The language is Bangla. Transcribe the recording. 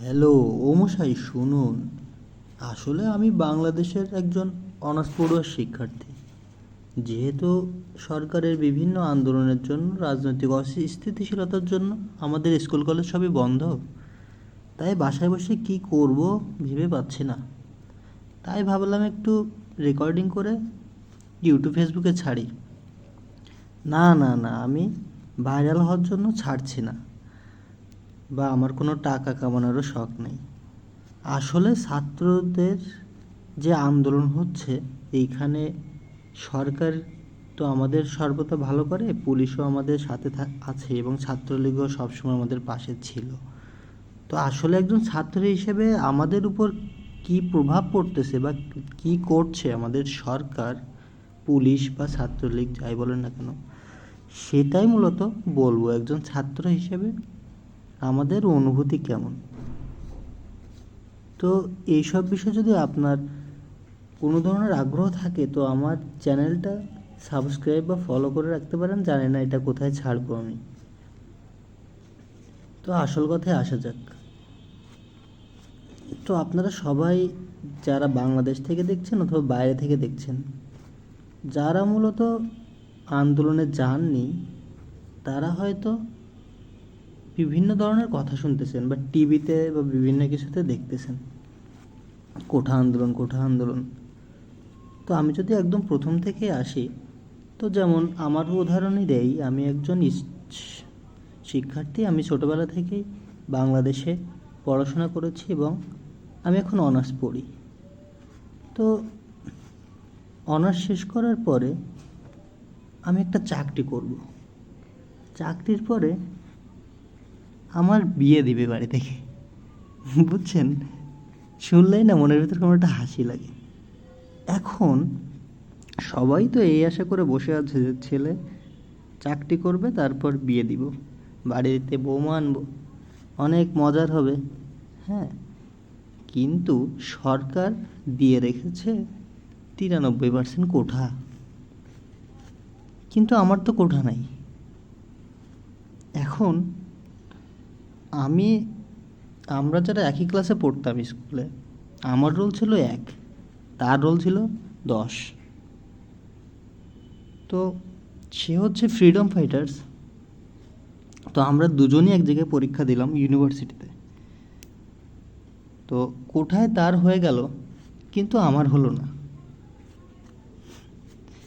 হ্যালো, ও মশাই শুনুন। আসলে আমি বাংলাদেশের একজন অনার্স পড়ুয়ার শিক্ষার্থী। যেহেতু সরকারের বিভিন্ন আন্দোলনের জন্য, রাজনৈতিক অস্থিতিশীলতার জন্য আমাদের স্কুল কলেজ সবই বন্ধ। তাই বাসায় বসে কি করব ভেবে পাচ্ছি না। তাই ভাবলাম একটু রেকর্ডিং করে ইউটিউব ফেসবুকে ছাড়ি। না না না, আমি ভাইরাল হওয়ার জন্য ছাড়ছি না, বা আমার কোনো টাকা কামানোরও শখ নেই। আসলে ছাত্রদের যে আন্দোলন হচ্ছে এইখানে, সরকার তো আমাদের সর্বদা ভালো করে, পুলিশও আমাদের সাথে আছে এবং ছাত্রলীগও সবসময় আমাদের পাশে ছিল। তো আসলে একজন ছাত্র হিসেবে আমাদের উপর কি প্রভাব পড়তেছে বা কি করছে আমাদের সরকার, পুলিশ বা ছাত্রলীগ যাই বলেন না কেন, সেটাই মূলত বলবো একজন ছাত্র হিসেবে আমাদের অনুভূতি কেমন। তো এইসব বিষয়ে যদি আপনার কোনো ধরনের আগ্রহ থাকে তো আমার চ্যানেলটা সাবস্ক্রাইব বা ফলো করে রাখতে পারেন। জানি না এটা কোথায় ছাড়বো আমি। তো আসল কথায় আসা যাক। তো আপনারা সবাই যারা বাংলাদেশ থেকে দেখছেন অথবা বাইরে থেকে দেখছেন, যারা মূলত আন্দোলনে যাননি, তারা হয়তো বিভিন্ন ধরনের কথা শুনতেছেন বা টিভিতে বা বিভিন্ন কিছুতে দেখতেছেন কোঠা আন্দোলন, কোঠা আন্দোলন। তো আমি যদি একদম প্রথম থেকে আসি, তো যেমন আমার উদাহরণই দেই, আমি একজন শিক্ষার্থী। আমি ছোটোবেলা থেকেই বাংলাদেশে পড়াশোনা করেছি এবং আমি এখন অনার্স পড়ি। তো অনার্স শেষ করার পরে আমি একটা চাকরি করব। চাকরির পরে আমার বিয়ে দিবে বাড়ি থেকে। বুঝছেন? শুনলেই না মনের ভিতর কোনো একটা হাসি লাগে। এখন সবাই তো এই আশা করে বসে আছে যে ছেলে চাকরি করবে, তারপর বিয়ে দিব, বাড়িতে বৌমা আনবো, অনেক মজার হবে। হ্যাঁ, কিন্তু সরকার দিয়ে রেখেছে 93% কোঠা, কিন্তু আমার তো কোঠা নাই। এখন আমি আমরা যারা একই ক্লাসে পড়তাম স্কুলে, আমার রোল ছিল 1, তার রোল ছিল 10। তো সে হচ্ছে ফ্রিডম ফাইটার্স। তো আমরা দুজনই এক জায়গায় পরীক্ষা দিলাম ইউনিভার্সিটিতে। তো কোঠায় তার হয়ে গেল, কিন্তু আমার হলো না।